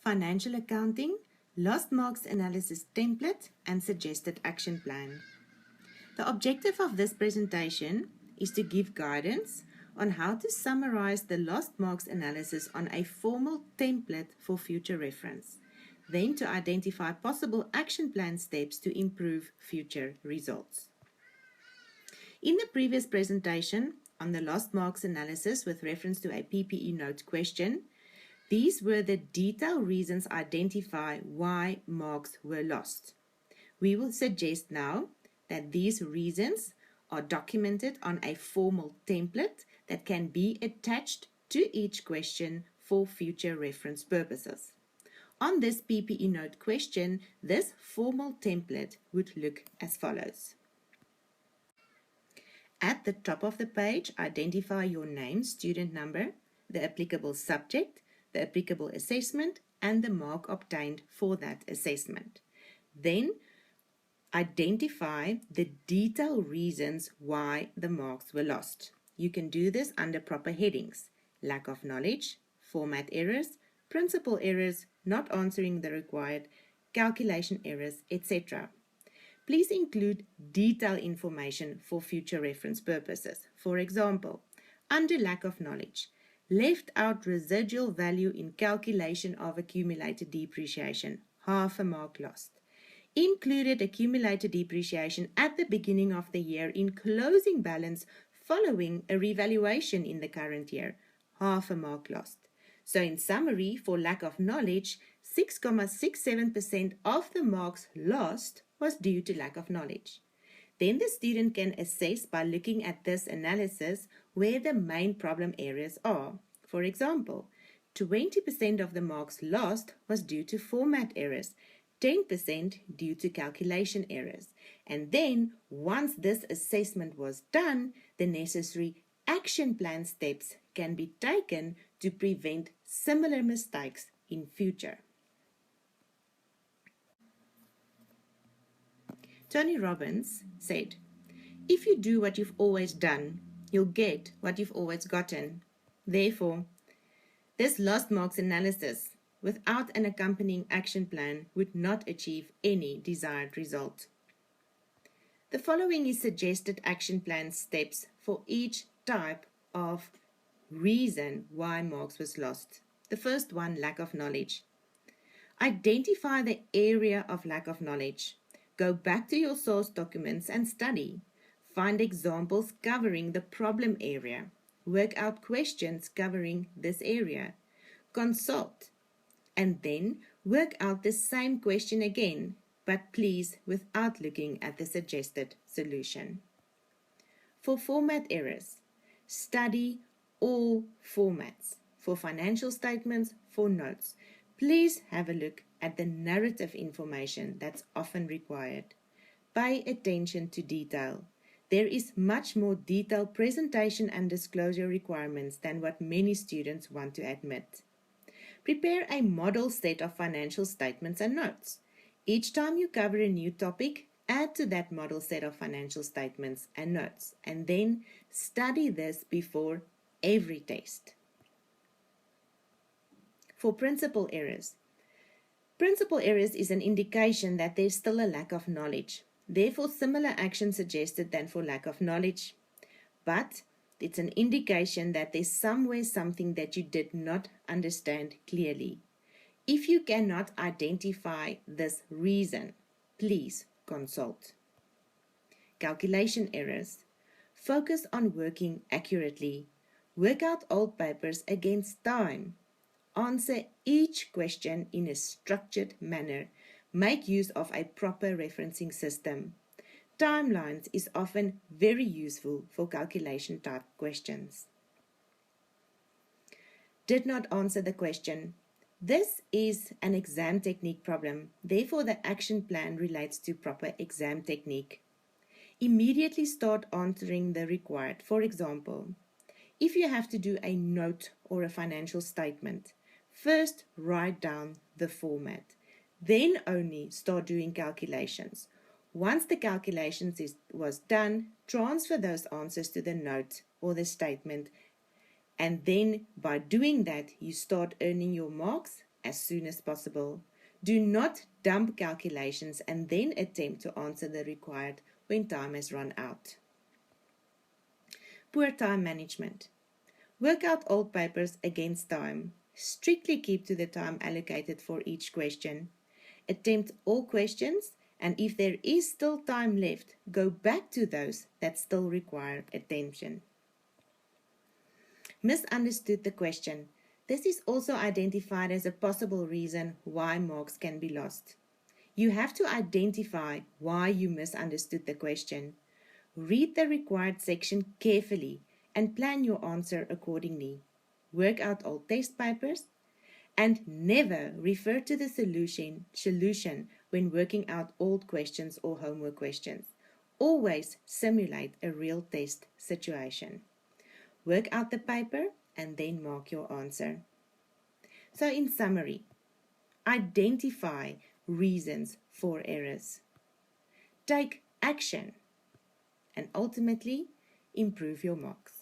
financial accounting, lost marks analysis template, and suggested action plan. The objective of this presentation is to give guidance on how to summarize the lost marks analysis on a formal template for future reference, then to identify possible action plan steps to improve future results. In the previous presentation on the lost marks analysis with reference to a PPE note question, these were the detailed reasons identify why marks were lost. We will suggest now that these reasons are documented on a formal template that can be attached to each question for future reference purposes. On this PPE note question, this formal template would look as follows. At the top of the page, identify your name, student number, the applicable subject, the applicable assessment, and the mark obtained for that assessment. Then, identify the detailed reasons why the marks were lost. You can do this under proper headings: lack of knowledge, format errors, principal errors, not answering the required, calculation errors, etc. Please include detailed information for future reference purposes. For example, under lack of knowledge, left out residual value in calculation of accumulated depreciation, half a mark lost. Included accumulated depreciation at the beginning of the year in closing balance following a revaluation in the current year, half a mark lost. So in summary, for lack of knowledge, 6.67% of the marks lost was due to lack of knowledge. Then the student can assess by looking at this analysis where the main problem areas are. For example, 20% of the marks lost was due to format errors, 10% due to calculation errors. And then, once this assessment was done, the necessary action plan steps can be taken to prevent similar mistakes in future. Tony Robbins said, "If you do what you've always done, you'll get what you've always gotten." Therefore, this lost marks analysis without an accompanying action plan would not achieve any desired result. The following is suggested action plan steps for each type of reason why marks was lost. The first one, lack of knowledge. Identify the area of lack of knowledge. Go back to your source documents and study. Find examples covering the problem area. Work out questions covering this area. Consult. And then work out the same question again, but please without looking at the suggested solution. For format errors, study all formats. For financial statements, for notes, please have a look at the narrative information that's often required. Pay attention to detail. There is much more detailed presentation and disclosure requirements than what many students want to admit. Prepare a model set of financial statements and notes. Each time you cover a new topic, add to that model set of financial statements and notes, and then study this before every test. For principal errors. Principal errors is an indication that there's still a lack of knowledge. Therefore, similar action suggested than for lack of knowledge. But it's an indication that there's somewhere something that you did not understand clearly. If you cannot identify this reason, please consult. Calculation errors. Focus on working accurately. Work out old papers against time. Answer each question in a structured manner. Make use of a proper referencing system. Timelines is often very useful for calculation type questions. Did not answer the question. This is an exam technique problem. Therefore, the action plan relates to proper exam technique. Immediately start answering the required. For example, if you have to do a note or a financial statement, first write down the format. Then only start doing calculations. Once the calculations was done, transfer those answers to the note or the statement, and then by doing that, you start earning your marks as soon as possible. Do not dump calculations and then attempt to answer the required when time has run out. Poor time management. Work out old papers against time. Strictly keep to the time allocated for each question. Attempt all questions, and if there is still time left, go back to those that still require attention. Misunderstood the question. This is also identified as a possible reason why marks can be lost. You have to identify why you misunderstood the question. Read the required section carefully and plan your answer accordingly. Work out old test papers and never refer to the solution when working out old questions or homework questions. Always simulate a real test situation. Work out the paper and then mark your answer. So in summary, identify reasons for errors. Take action and ultimately improve your marks.